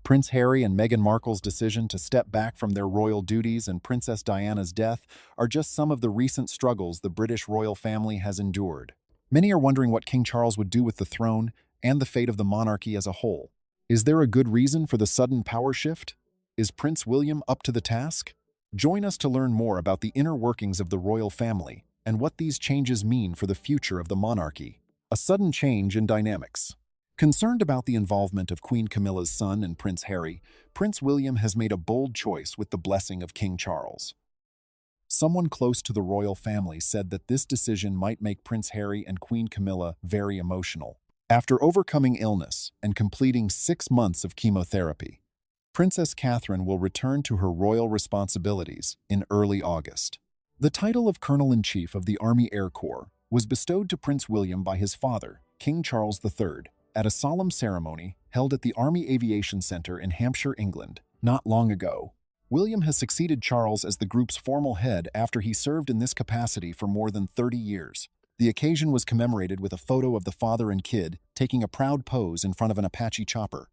Prince Harry and Meghan Markle's decision to step back from their royal duties and Princess Diana's death are just some of the recent struggles the British royal family has endured. Many are wondering what King Charles would do with the throne and the fate of the monarchy as a whole. Is there a good reason for the sudden power shift? Is Prince William up to the task? Join us to learn more about the inner workings of the royal family and what these changes mean for the future of the monarchy. A sudden change in dynamics. Concerned about the involvement of Queen Camilla's son and Prince Harry, Prince William has made a bold choice with the blessing of King Charles. Someone close to the royal family said that this decision might make Prince Harry and Queen Camilla very emotional. After overcoming illness and completing 6 months of chemotherapy, Princess Catherine will return to her royal responsibilities in early August. The title of Colonel-in-Chief of the Army Air Corps was bestowed to Prince William by his father, King Charles III, at a solemn ceremony held at the Army Aviation Center in Hampshire, England, not long ago. William has succeeded Charles as the group's formal head after he served in this capacity for more than 30 years. The occasion was commemorated with a photo of the father and kid taking a proud pose in front of an Apache chopper.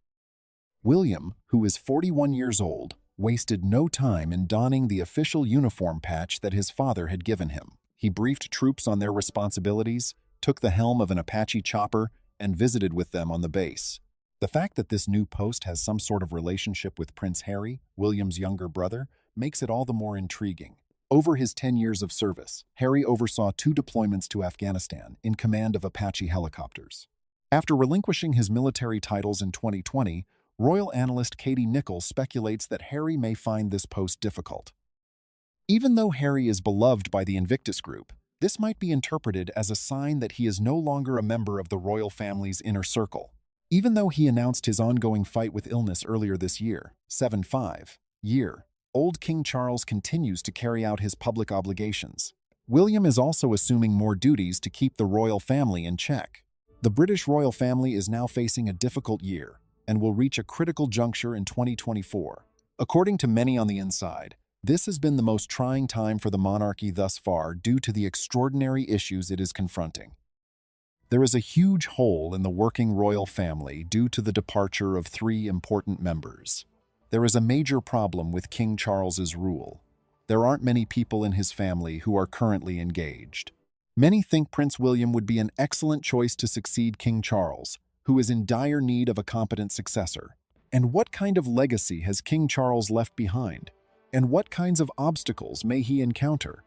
William, who is 41 years old, wasted no time in donning the official uniform patch that his father had given him. He briefed troops on their responsibilities, took the helm of an Apache chopper, and visited with them on the base. The fact that this new post has some sort of relationship with Prince Harry, William's younger brother, makes it all the more intriguing. Over his 10 years of service, Harry oversaw 2 deployments to Afghanistan in command of Apache helicopters. After relinquishing his military titles in 2020, royal analyst Katie Nichols speculates that Harry may find this post difficult. Even though Harry is beloved by the Invictus Group, this might be interpreted as a sign that he is no longer a member of the royal family's inner circle. Even though he announced his ongoing fight with illness earlier this year, 75-year, old King Charles continues to carry out his public obligations. William is also assuming more duties to keep the royal family in check. The British royal family is now facing a difficult year and will reach a critical juncture in 2024. According to many on the inside, this has been the most trying time for the monarchy thus far due to the extraordinary issues it is confronting. There is a huge hole in the working royal family due to the departure of 3 important members. There is a major problem with King Charles's rule. There aren't many people in his family who are currently engaged. Many think Prince William would be an excellent choice to succeed King Charles, who is in dire need of a competent successor. And what kind of legacy has King Charles left behind? And what kinds of obstacles may he encounter?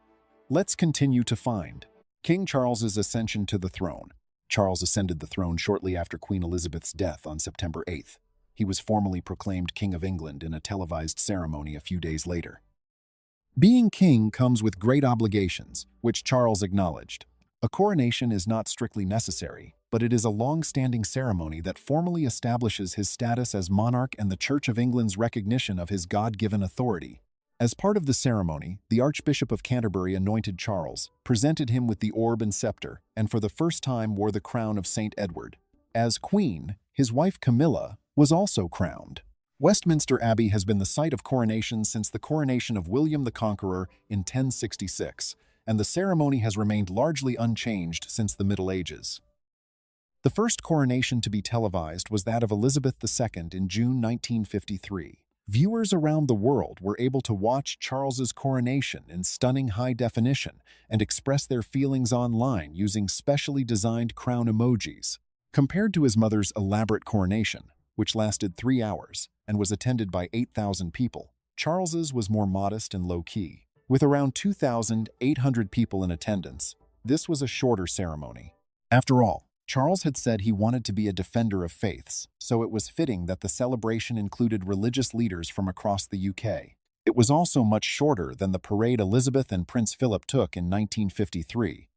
Let's continue to find. King Charles's ascension to the throne. Charles ascended the throne shortly after Queen Elizabeth's death on September 8th. He was formally proclaimed King of England in a televised ceremony a few days later. Being king comes with great obligations, which Charles acknowledged. A coronation is not strictly necessary, but it is a long-standing ceremony that formally establishes his status as monarch and the Church of England's recognition of his God-given authority. As part of the ceremony, the Archbishop of Canterbury anointed Charles, presented him with the orb and scepter, and for the first time wore the crown of St. Edward. As queen, his wife Camilla was also crowned. Westminster Abbey has been the site of coronations since the coronation of William the Conqueror in 1066, and the ceremony has remained largely unchanged since the Middle Ages. The first coronation to be televised was that of Elizabeth II in June 1953. Viewers around the world were able to watch Charles's coronation in stunning high definition and express their feelings online using specially designed crown emojis. Compared to his mother's elaborate coronation, which lasted 3 hours and was attended by 8,000 people, Charles's was more modest and low-key. With around 2,800 people in attendance, this was a shorter ceremony. After all, Charles had said he wanted to be a defender of faiths, so it was fitting that the celebration included religious leaders from across the UK. It was also much shorter than the parade Elizabeth and Prince Philip took in 1953.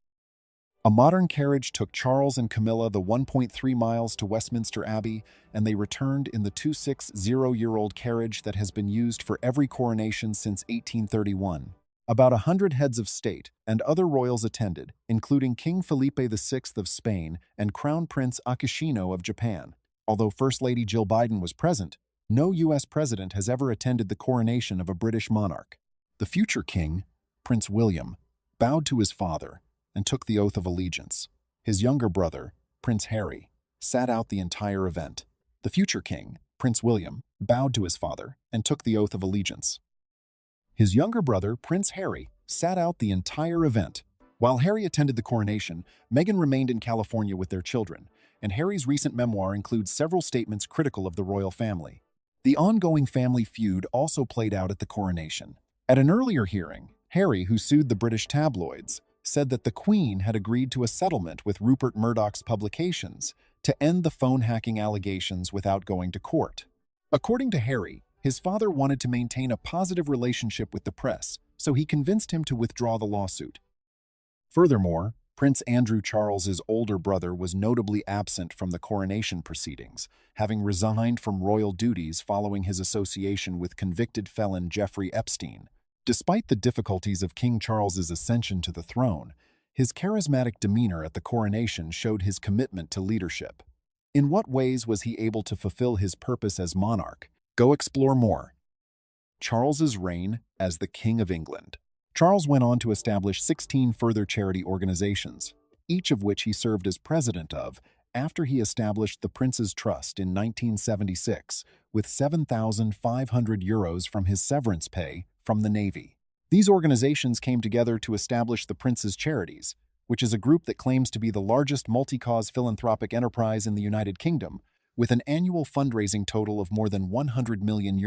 A modern carriage took Charles and Camilla the 1.3 miles to Westminster Abbey, and they returned in the 260-year-old carriage that has been used for every coronation since 1831. About 100 heads of state and other royals attended, including King Felipe VI of Spain and Crown Prince Akishino of Japan. Although First Lady Jill Biden was present, no U.S. president has ever attended the coronation of a British monarch. The future king, Prince William, bowed to his father and took the oath of allegiance. His younger brother, Prince Harry, sat out the entire event. The future king, Prince William, bowed to his father and took the oath of allegiance. His younger brother, Prince Harry, sat out the entire event. While Harry attended the coronation, Meghan remained in California with their children, and Harry's recent memoir includes several statements critical of the royal family. The ongoing family feud also played out at the coronation. At an earlier hearing, Harry, who sued the British tabloids, said that the Queen had agreed to a settlement with Rupert Murdoch's publications to end the phone hacking allegations without going to court. According to Harry, his father wanted to maintain a positive relationship with the press, so he convinced him to withdraw the lawsuit. Furthermore, Prince Andrew Charles's older brother was notably absent from the coronation proceedings, having resigned from royal duties following his association with convicted felon Jeffrey Epstein. Despite the difficulties of King Charles's ascension to the throne, his charismatic demeanor at the coronation showed his commitment to leadership. In what ways was he able to fulfill his purpose as monarch? Go explore more. Charles's reign as the King of England. Charles went on to establish 16 further charity organizations, each of which he served as president of after he established the Prince's Trust in 1976 with €7,500 from his severance pay from the Navy. These organizations came together to establish the Prince's Charities, which is a group that claims to be the largest multi-cause philanthropic enterprise in the United Kingdom, with an annual fundraising total of more than €100 million.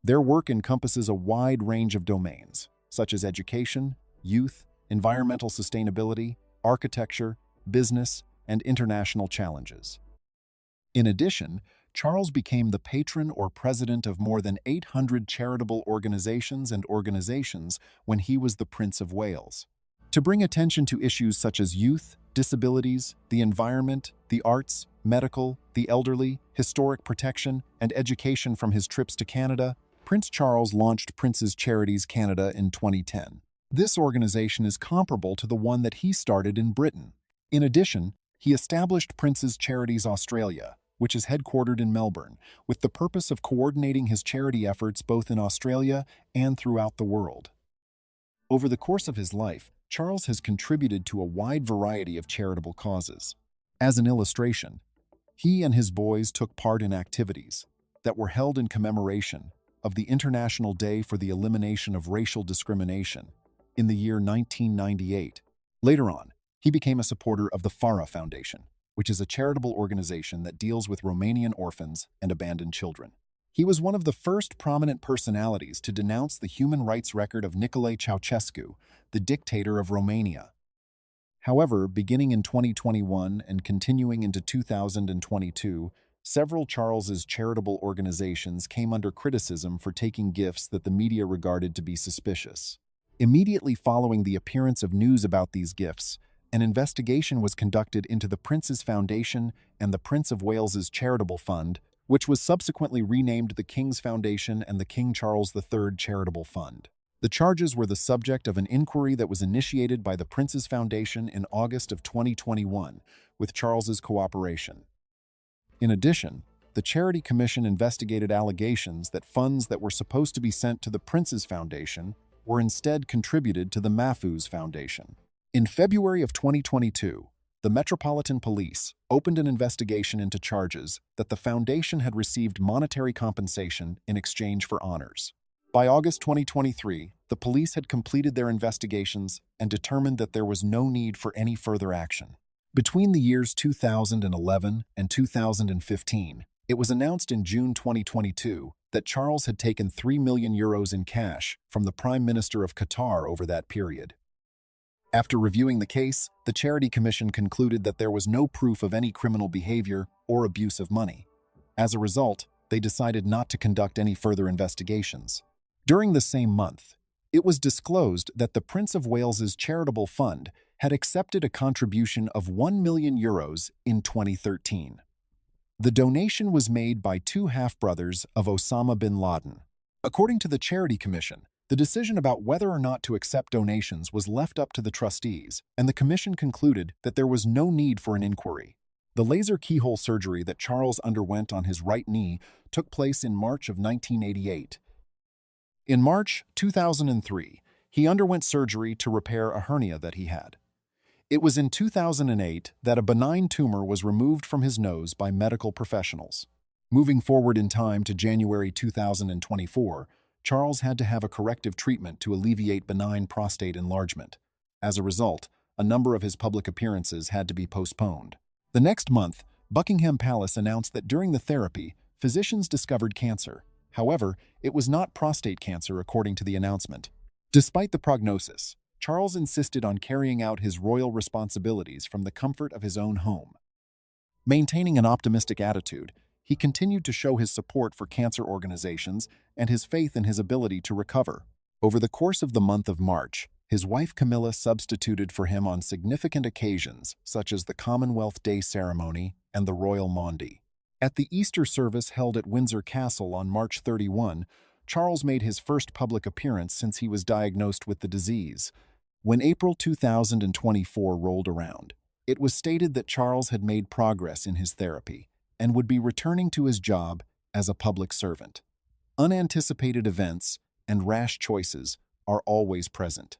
Their work encompasses a wide range of domains, such as education, youth, environmental sustainability, architecture, business, and international challenges. In addition, Charles became the patron or president of more than 800 charitable organizations when he was the Prince of Wales. To bring attention to issues such as youth, disabilities, the environment, the arts, medical, the elderly, historic protection, and education from his trips to Canada, Prince Charles launched Prince's Charities Canada in 2010. This organization is comparable to the one that he started in Britain. In addition, he established Prince's Charities Australia, which is headquartered in Melbourne, with the purpose of coordinating his charity efforts both in Australia and throughout the world. Over the course of his life, Charles has contributed to a wide variety of charitable causes. As an illustration, he and his boys took part in activities that were held in commemoration of the International Day for the Elimination of Racial Discrimination in the year 1998. Later on, he became a supporter of the Farah Foundation, which is a charitable organization that deals with Romanian orphans and abandoned children. He was one of the first prominent personalities to denounce the human rights record of Nicolae Ceausescu, the dictator of Romania. However, beginning in 2021 and continuing into 2022, several Charles's charitable organizations came under criticism for taking gifts that the media regarded to be suspicious. Immediately following the appearance of news about these gifts, an investigation was conducted into the Prince's Foundation and the Prince of Wales's Charitable Fund, which was subsequently renamed the King's Foundation and the King Charles III Charitable Fund. The charges were the subject of an inquiry that was initiated by the Prince's Foundation in August of 2021, with Charles's cooperation. In addition, the Charity Commission investigated allegations that funds that were supposed to be sent to the Prince's Foundation were instead contributed to the Mahfouz Foundation. In February of 2022, the Metropolitan Police opened an investigation into charges that the foundation had received monetary compensation in exchange for honors. By August 2023, the police had completed their investigations and determined that there was no need for any further action. Between the years 2011 and 2015, it was announced in June 2022 that Charles had taken €3 million in cash from the Prime Minister of Qatar over that period. After reviewing the case, the Charity Commission concluded that there was no proof of any criminal behavior or abuse of money. As a result, they decided not to conduct any further investigations. During the same month, it was disclosed that the Prince of Wales's charitable fund had accepted a contribution of €1 million in 2013. The donation was made by two half-brothers of Osama bin Laden. According to the Charity Commission, the decision about whether or not to accept donations was left up to the trustees, and the commission concluded that there was no need for an inquiry. The laser keyhole surgery that Charles underwent on his right knee took place in March of 1988. In March 2003, he underwent surgery to repair a hernia that he had. It was in 2008 that a benign tumor was removed from his nose by medical professionals. Moving forward in time to January 2024, Charles had to have a corrective treatment to alleviate benign prostate enlargement. As a result, a number of his public appearances had to be postponed. The next month, Buckingham Palace announced that during the therapy, physicians discovered cancer. However, it was not prostate cancer according to the announcement. Despite the prognosis, Charles insisted on carrying out his royal responsibilities from the comfort of his own home. Maintaining an optimistic attitude, he continued to show his support for cancer organizations and his faith in his ability to recover. Over the course of the month of March, his wife Camilla substituted for him on significant occasions such as the Commonwealth Day ceremony and the Royal Maundy. At the Easter service held at Windsor Castle on March 31, Charles made his first public appearance since he was diagnosed with the disease. When April 2024 rolled around, it was stated that Charles had made progress in his therapy and would be returning to his job as a public servant. Unanticipated events and rash choices are always present.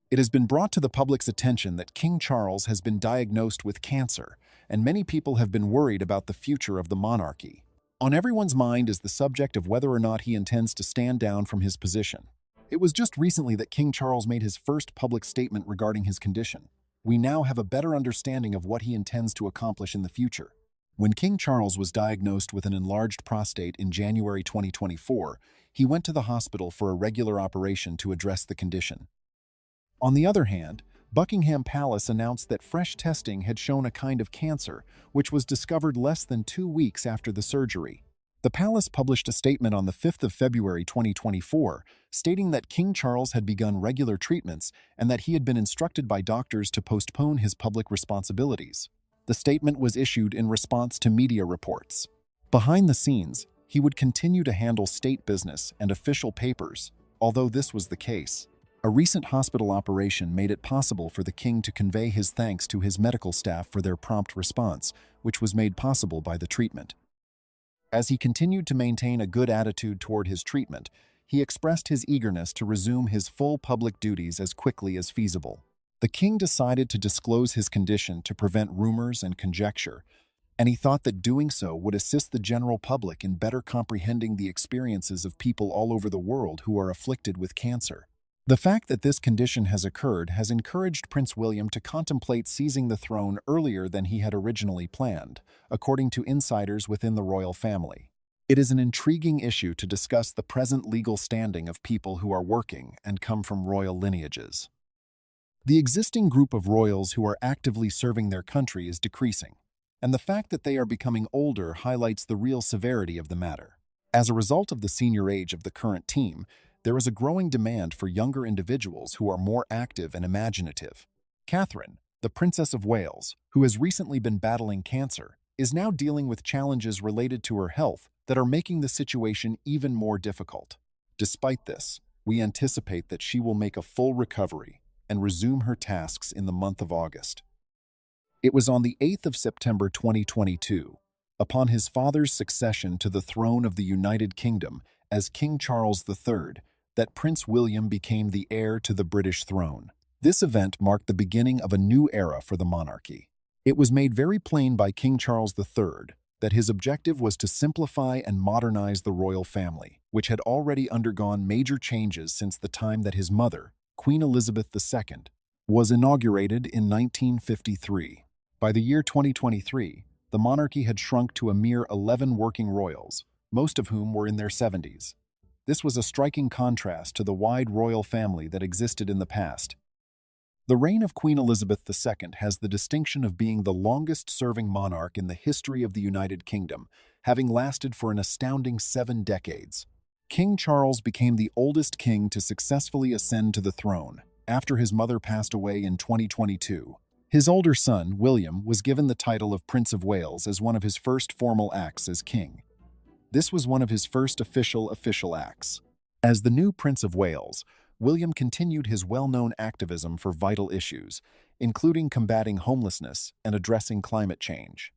It has been brought to the public's attention that King Charles has been diagnosed with cancer, and many people have been worried about the future of the monarchy. On everyone's mind is the subject of whether or not he intends to stand down from his position. It was just recently that King Charles made his first public statement regarding his condition. We now have a better understanding of what he intends to accomplish in the future. When King Charles was diagnosed with an enlarged prostate in January 2024, he went to the hospital for a regular operation to address the condition. On the other hand, Buckingham Palace announced that fresh testing had shown a kind of cancer, which was discovered less than 2 weeks after the surgery. The palace published a statement on the 5th of February 2024, stating that King Charles had begun regular treatments and that he had been instructed by doctors to postpone his public responsibilities. The statement was issued in response to media reports. Behind the scenes, he would continue to handle state business and official papers, although this was the case. A recent hospital operation made it possible for the king to convey his thanks to his medical staff for their prompt response, which was made possible by the treatment. As he continued to maintain a good attitude toward his treatment, he expressed his eagerness to resume his full public duties as quickly as feasible. The king decided to disclose his condition to prevent rumors and conjecture, and he thought that doing so would assist the general public in better comprehending the experiences of people all over the world who are afflicted with cancer. The fact that this condition has occurred has encouraged Prince William to contemplate seizing the throne earlier than he had originally planned, according to insiders within the royal family. It is an intriguing issue to discuss the present legal standing of people who are working and come from royal lineages. The existing group of royals who are actively serving their country is decreasing, and the fact that they are becoming older highlights the real severity of the matter. As a result of the senior age of the current team, there is a growing demand for younger individuals who are more active and imaginative. Catherine, the Princess of Wales, who has recently been battling cancer, is now dealing with challenges related to her health that are making the situation even more difficult. Despite this, we anticipate that she will make a full recovery and resume her tasks in the month of August. It was on the 8th of September 2022, upon his father's succession to the throne of the United Kingdom as King Charles III, that Prince William became the heir to the British throne. This event marked the beginning of a new era for the monarchy. It was made very plain by King Charles III that his objective was to simplify and modernize the royal family, which had already undergone major changes since the time that his mother, Queen Elizabeth II, was inaugurated in 1953. By the year 2023, the monarchy had shrunk to a mere 11 working royals, most of whom were in their 70s. This was a striking contrast to the wide royal family that existed in the past. The reign of Queen Elizabeth II has the distinction of being the longest-serving monarch in the history of the United Kingdom, having lasted for an astounding 7 decades. King Charles became the oldest king to successfully ascend to the throne, after his mother passed away in 2022. His older son, William, was given the title of Prince of Wales as one of his first formal acts as king. This was one of his first official acts. As the new Prince of Wales, William continued his well-known activism for vital issues, including combating homelessness and addressing climate change.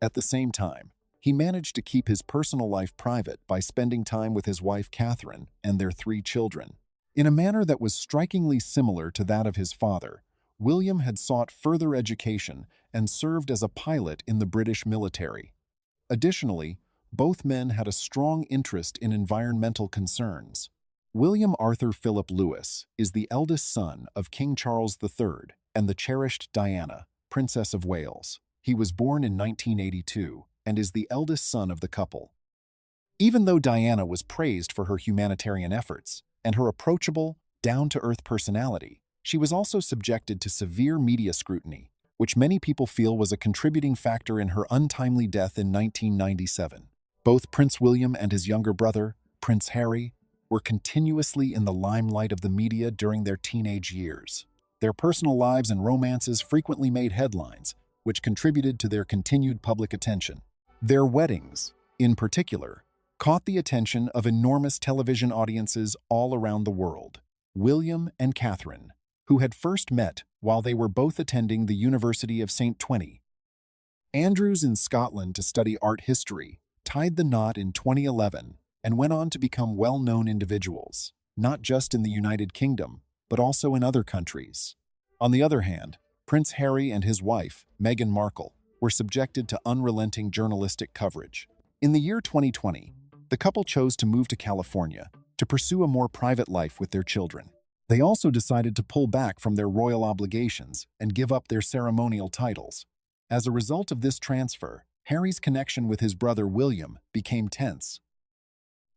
At the same time, he managed to keep his personal life private by spending time with his wife Catherine and their 3 children. In a manner that was strikingly similar to that of his father, William had sought further education and served as a pilot in the British military. Additionally, both men had a strong interest in environmental concerns. William Arthur Philip Lewis is the eldest son of King Charles III and the cherished Diana, Princess of Wales. He was born in 1982 and is the eldest son of the couple. Even though Diana was praised for her humanitarian efforts and her approachable, down-to-earth personality, she was also subjected to severe media scrutiny, which many people feel was a contributing factor in her untimely death in 1997. Both Prince William and his younger brother, Prince Harry, were continuously in the limelight of the media during their teenage years. Their personal lives and romances frequently made headlines, which contributed to their continued public attention. Their weddings, in particular, caught the attention of enormous television audiences all around the world. William and Catherine, who had first met while they were both attending the University of St. Andrews in Scotland to study art history, tied the knot in 2011 and went on to become well-known individuals, not just in the United Kingdom, but also in other countries. On the other hand, Prince Harry and his wife, Meghan Markle, were subjected to unrelenting journalistic coverage. In the year 2020, the couple chose to move to California to pursue a more private life with their children. They also decided to pull back from their royal obligations and give up their ceremonial titles. As a result of this transfer, Harry's connection with his brother William became tense.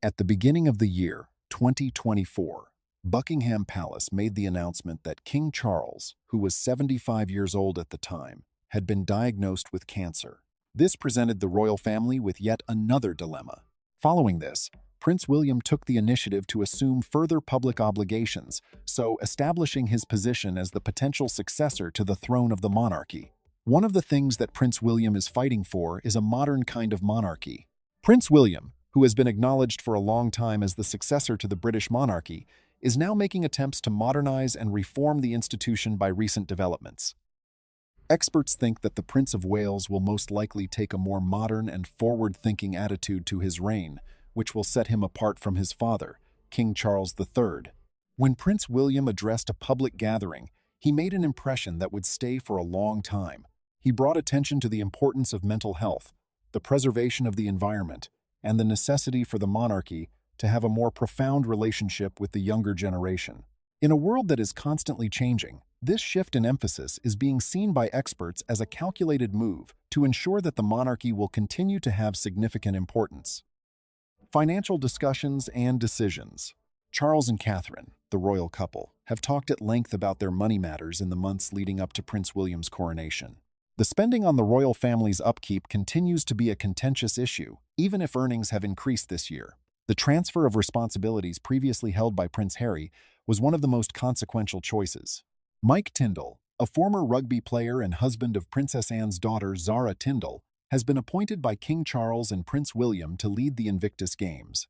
At the beginning of the year 2024, Buckingham Palace made the announcement that King Charles, who was 75 years old at the time, had been diagnosed with cancer. This presented the royal family with yet another dilemma. Following this, Prince William took the initiative to assume further public obligations, so establishing his position as the potential successor to the throne of the monarchy. One of the things that Prince William is fighting for is a modern kind of monarchy. Prince William, who has been acknowledged for a long time as the successor to the British monarchy, is now making attempts to modernize and reform the institution by recent developments. Experts think that the Prince of Wales will most likely take a more modern and forward-thinking attitude to his reign, which will set him apart from his father, King Charles III. When Prince William addressed a public gathering, he made an impression that would stay for a long time. He brought attention to the importance of mental health, the preservation of the environment, and the necessity for the monarchy to have a more profound relationship with the younger generation. In a world that is constantly changing, this shift in emphasis is being seen by experts as a calculated move to ensure that the monarchy will continue to have significant importance. Financial discussions and decisions. Charles and Catherine, the royal couple, have talked at length about their money matters in the months leading up to Prince William's coronation. The spending on the royal family's upkeep continues to be a contentious issue, even if earnings have increased this year. The transfer of responsibilities previously held by Prince Harry was one of the most consequential choices. Mike Tindall, a former rugby player and husband of Princess Anne's daughter Zara Tindall, has been appointed by King Charles and Prince William to lead the Invictus Games.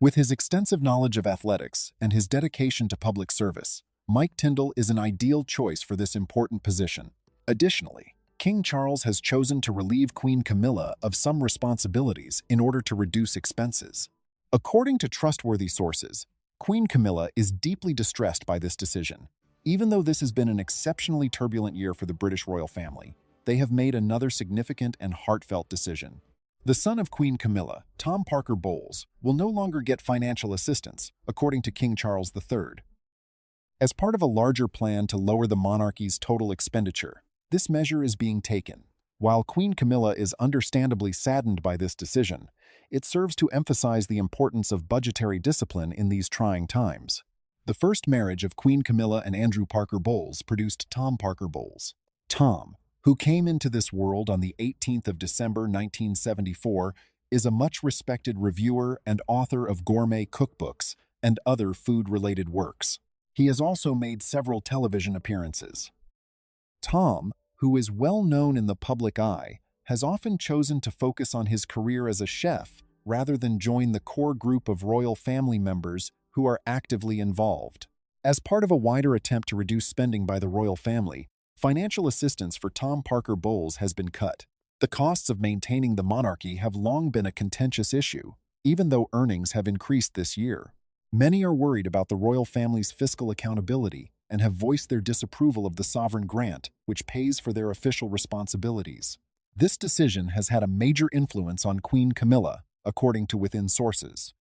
With his extensive knowledge of athletics and his dedication to public service, Mike Tindall is an ideal choice for this important position. Additionally, King Charles has chosen to relieve Queen Camilla of some responsibilities in order to reduce expenses. According to trustworthy sources, Queen Camilla is deeply distressed by this decision. Even though this has been an exceptionally turbulent year for the British royal family, they have made another significant and heartfelt decision. The son of Queen Camilla, Tom Parker Bowles, will no longer get financial assistance, according to King Charles III. As part of a larger plan to lower the monarchy's total expenditure, this measure is being taken. While Queen Camilla is understandably saddened by this decision, it serves to emphasize the importance of budgetary discipline in these trying times. The first marriage of Queen Camilla and Andrew Parker Bowles produced Tom Parker Bowles. Tom, who came into this world on the 18th of December 1974, is a much-respected reviewer and author of gourmet cookbooks and other food-related works. He has also made several television appearances. Tom, who is well known in the public eye, has often chosen to focus on his career as a chef rather than join the core group of royal family members who are actively involved. As part of a wider attempt to reduce spending by the royal family, financial assistance for Tom Parker Bowles has been cut. The costs of maintaining the monarchy have long been a contentious issue, even though earnings have increased this year. Many are worried about the royal family's fiscal accountability and have voiced their disapproval of the sovereign grant, which pays for their official responsibilities. This decision has had a major influence on Queen Camilla, according to within sources.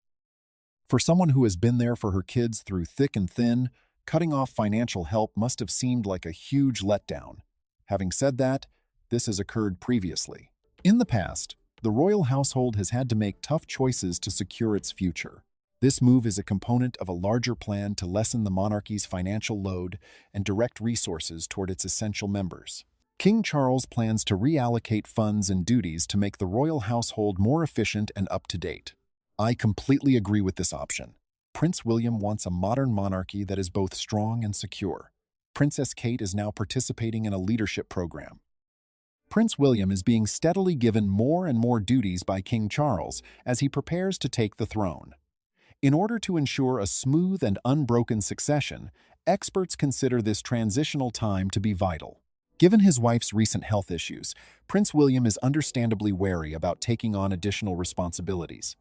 For someone who has been there for her kids through thick and thin, cutting off financial help must have seemed like a huge letdown. Having said that, this has occurred previously. In the past, the royal household has had to make tough choices to secure its future. This move is a component of a larger plan to lessen the monarchy's financial load and direct resources toward its essential members. King Charles plans to reallocate funds and duties to make the royal household more efficient and up-to-date. I completely agree with this option. Prince William wants a modern monarchy that is both strong and secure. Princess Kate is now participating in a leadership program. Prince William is being steadily given more and more duties by King Charles as he prepares to take the throne. In order to ensure a smooth and unbroken succession, experts consider this transitional time to be vital. Given his wife's recent health issues, Prince William is understandably wary about taking on additional responsibilities.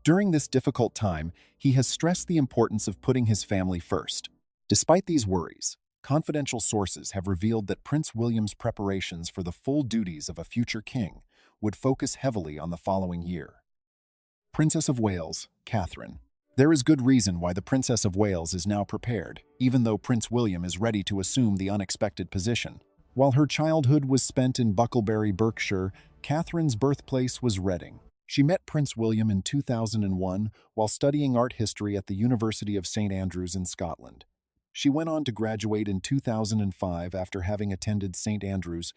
During this difficult time, he has stressed the importance of putting his family first. Despite these worries, confidential sources have revealed that Prince William's preparations for the full duties of a future king would focus heavily on the following year. Princess of Wales, Catherine. There is good reason why the Princess of Wales is now prepared, even though Prince William is ready to assume the unexpected position. While her childhood was spent in Bucklebury, Berkshire, Catherine's birthplace was Reading. She met Prince William in 2001 while studying art history at the University of St. Andrews in Scotland. She went on to graduate in 2005 after having attended St. Andrews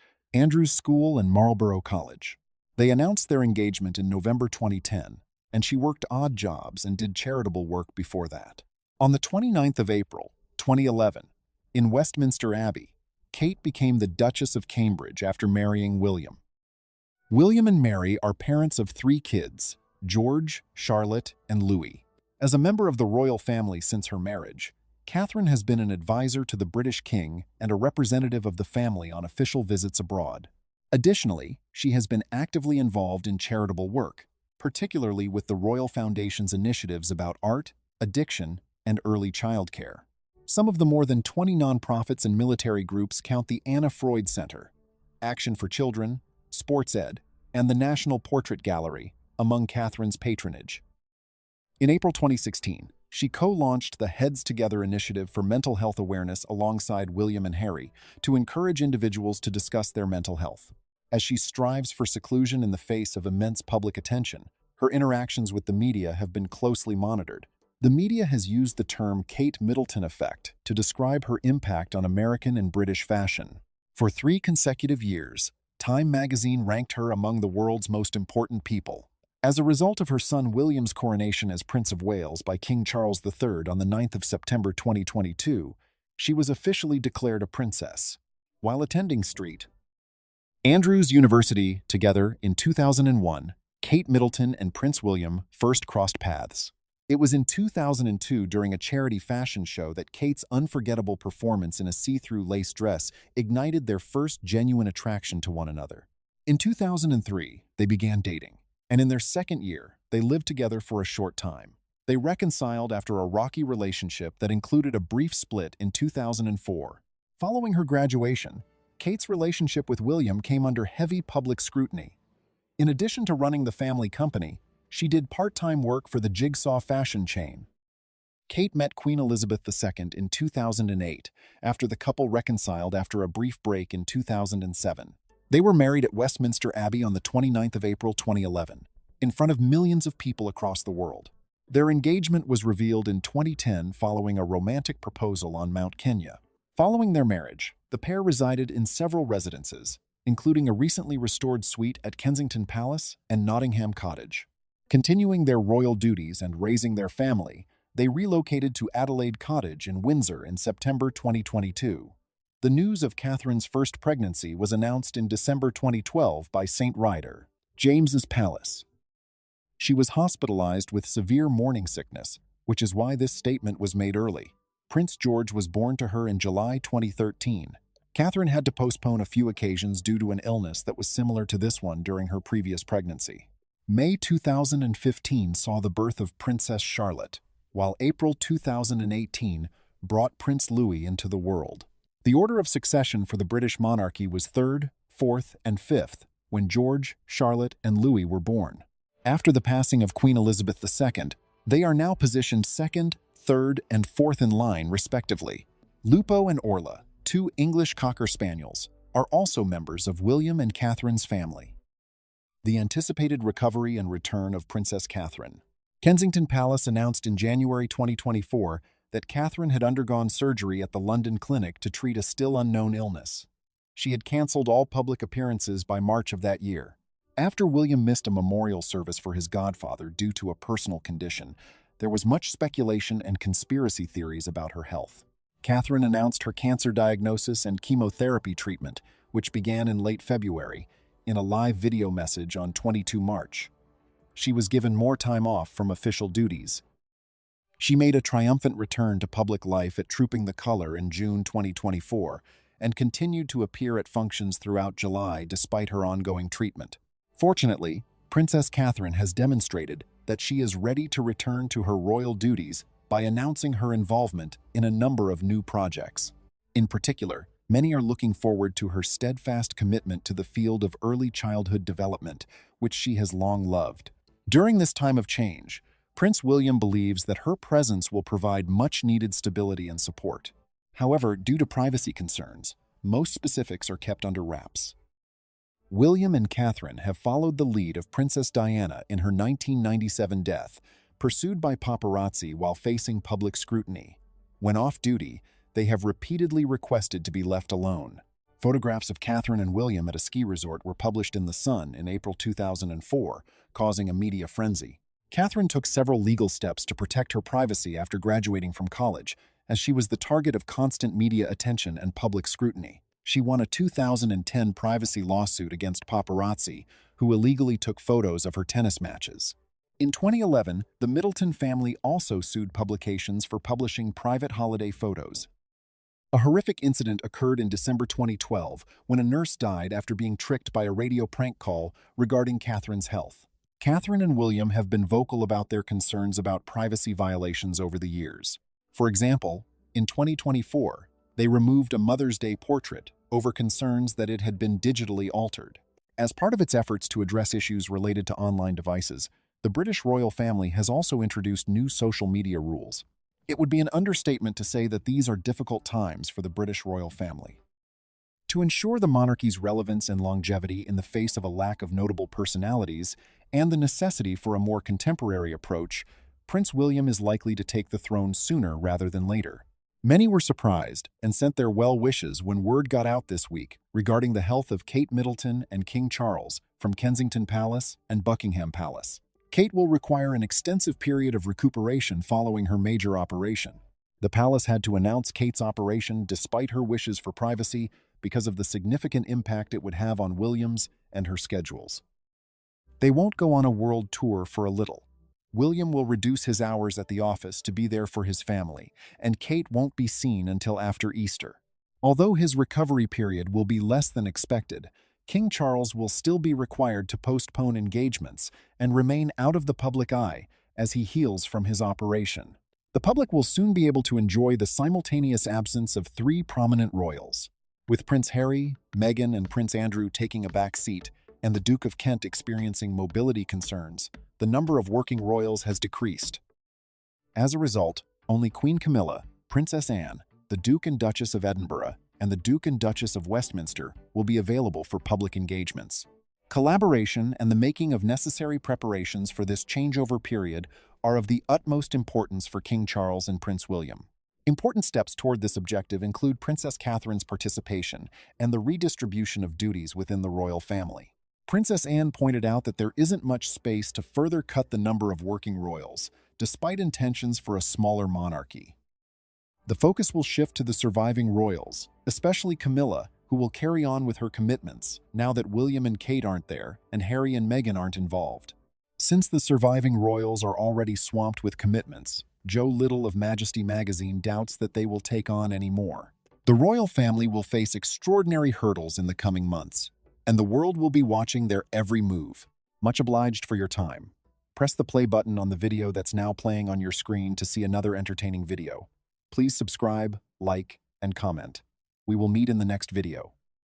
School and Marlborough College. They announced their engagement in November 2010, and she worked odd jobs and did charitable work before that. On the 29th of April, 2011, in Westminster Abbey, Kate became the Duchess of Cambridge after marrying William. William and Mary are parents of 3 kids, George, Charlotte, and Louis. As a member of the royal family since her marriage, Catherine has been an advisor to the British King and a representative of the family on official visits abroad. Additionally, she has been actively involved in charitable work, particularly with the Royal Foundation's initiatives about art, addiction, and early childcare. Some of the more than 20 nonprofits and military groups count the Anna Freud Center, Action for Children, Sports Ed, and the National Portrait Gallery among Catherine's patronage. In April 2016, she co-launched the Heads Together initiative for mental health awareness alongside William and Harry to encourage individuals to discuss their mental health. As she strives for seclusion in the face of immense public attention, her interactions with the media have been closely monitored. The media has used the term Kate Middleton effect to describe her impact on American and British fashion. For 3 consecutive years, Time magazine ranked her among the world's most important people. As a result of her son William's coronation as Prince of Wales by King Charles III on the 9th of September 2022, she was officially declared a princess. While attending St. Andrews University together in 2001, Kate Middleton and Prince William first crossed paths. It was in 2002 during a charity fashion show that Kate's unforgettable performance in a see-through lace dress ignited their first genuine attraction to one another. In 2003, they began dating, and in their second year, they lived together for a short time. They reconciled after a rocky relationship that included a brief split in 2004. Following her graduation, Kate's relationship with William came under heavy public scrutiny. In addition to running the family company, she did part-time work for the Jigsaw fashion chain. Kate met Queen Elizabeth II in 2008 after the couple reconciled after a brief break in 2007. They were married at Westminster Abbey on the 29th of April 2011, in front of millions of people across the world. Their engagement was revealed in 2010 following a romantic proposal on Mount Kenya. Following their marriage, the pair resided in several residences, including a recently restored suite at Kensington Palace and Nottingham Cottage. Continuing their royal duties and raising their family, they relocated to Adelaide Cottage in Windsor in September 2022. The news of Catherine's first pregnancy was announced in December 2012 by St. Ryder, James's Palace. She was hospitalized with severe morning sickness, which is why this statement was made early. Prince George was born to her in July 2013. Catherine had to postpone a few occasions due to an illness that was similar to this one during her previous pregnancy. May 2015 saw the birth of Princess Charlotte, while April 2018 brought Prince Louis into the world. The order of succession for the British monarchy was 3rd, 4th, and 5th, when George, Charlotte, and Louis were born. After the passing of Queen Elizabeth II, they are now positioned second, third, and fourth in line, respectively. Lupo and Orla, two English Cocker Spaniels, are also members of William and Catherine's family. The anticipated recovery and return of Princess Catherine. Kensington Palace announced in January 2024 that Catherine had undergone surgery at the London clinic to treat a still unknown illness. She had cancelled all public appearances by March of that year. After William missed a memorial service for his godfather due to a personal condition, there was much speculation and conspiracy theories about her health. Catherine announced her cancer diagnosis and chemotherapy treatment, which began in late February, in a live video message on 22 March. She was given more time off from official duties. She made a triumphant return to public life at Trooping the Colour in June 2024 and continued to appear at functions throughout July despite her ongoing treatment. Fortunately, Princess Catherine has demonstrated that she is ready to return to her royal duties by announcing her involvement in a number of new projects. In particular, many are looking forward to her steadfast commitment to the field of early childhood development, which she has long loved. During this time of change, Prince William believes that her presence will provide much-needed stability and support. However, due to privacy concerns, most specifics are kept under wraps. William and Catherine have followed the lead of Princess Diana in her 1997 death, pursued by paparazzi while facing public scrutiny. When off-duty, they have repeatedly requested to be left alone. Photographs of Catherine and William at a ski resort were published in The Sun in April 2004, causing a media frenzy. Catherine took several legal steps to protect her privacy after graduating from college, as she was the target of constant media attention and public scrutiny. She won a 2010 privacy lawsuit against paparazzi, who illegally took photos of her tennis matches. In 2011, the Middleton family also sued publications for publishing private holiday photos. A horrific incident occurred in December 2012 when a nurse died after being tricked by a radio prank call regarding Catherine's health. Catherine and William have been vocal about their concerns about privacy violations over the years. For example, in 2024, they removed a Mother's Day portrait over concerns that it had been digitally altered. As part of its efforts to address issues related to online devices, the British royal family has also introduced new social media rules. It would be an understatement to say that these are difficult times for the British royal family. To ensure the monarchy's relevance and longevity in the face of a lack of notable personalities and the necessity for a more contemporary approach, Prince William is likely to take the throne sooner rather than later. Many were surprised and sent their well wishes when word got out this week regarding the health of Kate Middleton and King Charles from Kensington Palace and Buckingham Palace. Kate will require an extensive period of recuperation following her major operation. The palace had to announce Kate's operation despite her wishes for privacy because of the significant impact it would have on William's and her schedules. They won't go on a world tour for a little. William will reduce his hours at the office to be there for his family, and Kate won't be seen until after Easter. Although his recovery period will be less than expected, King Charles will still be required to postpone engagements and remain out of the public eye as he heals from his operation. The public will soon be able to enjoy the simultaneous absence of three prominent royals. With Prince Harry, Meghan, and Prince Andrew taking a back seat, and the Duke of Kent experiencing mobility concerns, the number of working royals has decreased. As a result, only Queen Camilla, Princess Anne, the Duke and Duchess of Edinburgh, and the Duke and Duchess of Westminster will be available for public engagements. Collaboration and the making of necessary preparations for this changeover period are of the utmost importance for King Charles and Prince William. Important steps toward this objective include Princess Catherine's participation and the redistribution of duties within the royal family. Princess Anne pointed out that there isn't much space to further cut the number of working royals, despite intentions for a smaller monarchy. The focus will shift to the surviving royals, especially Camilla, who will carry on with her commitments now that William and Kate aren't there and Harry and Meghan aren't involved. Since the surviving royals are already swamped with commitments, Joe Little of Majesty magazine doubts that they will take on any more. The royal family will face extraordinary hurdles in the coming months, and the world will be watching their every move. Much obliged for your time. Press the play button on the video that's now playing on your screen to see another entertaining video. Please subscribe, like, and comment. We will meet in the next video.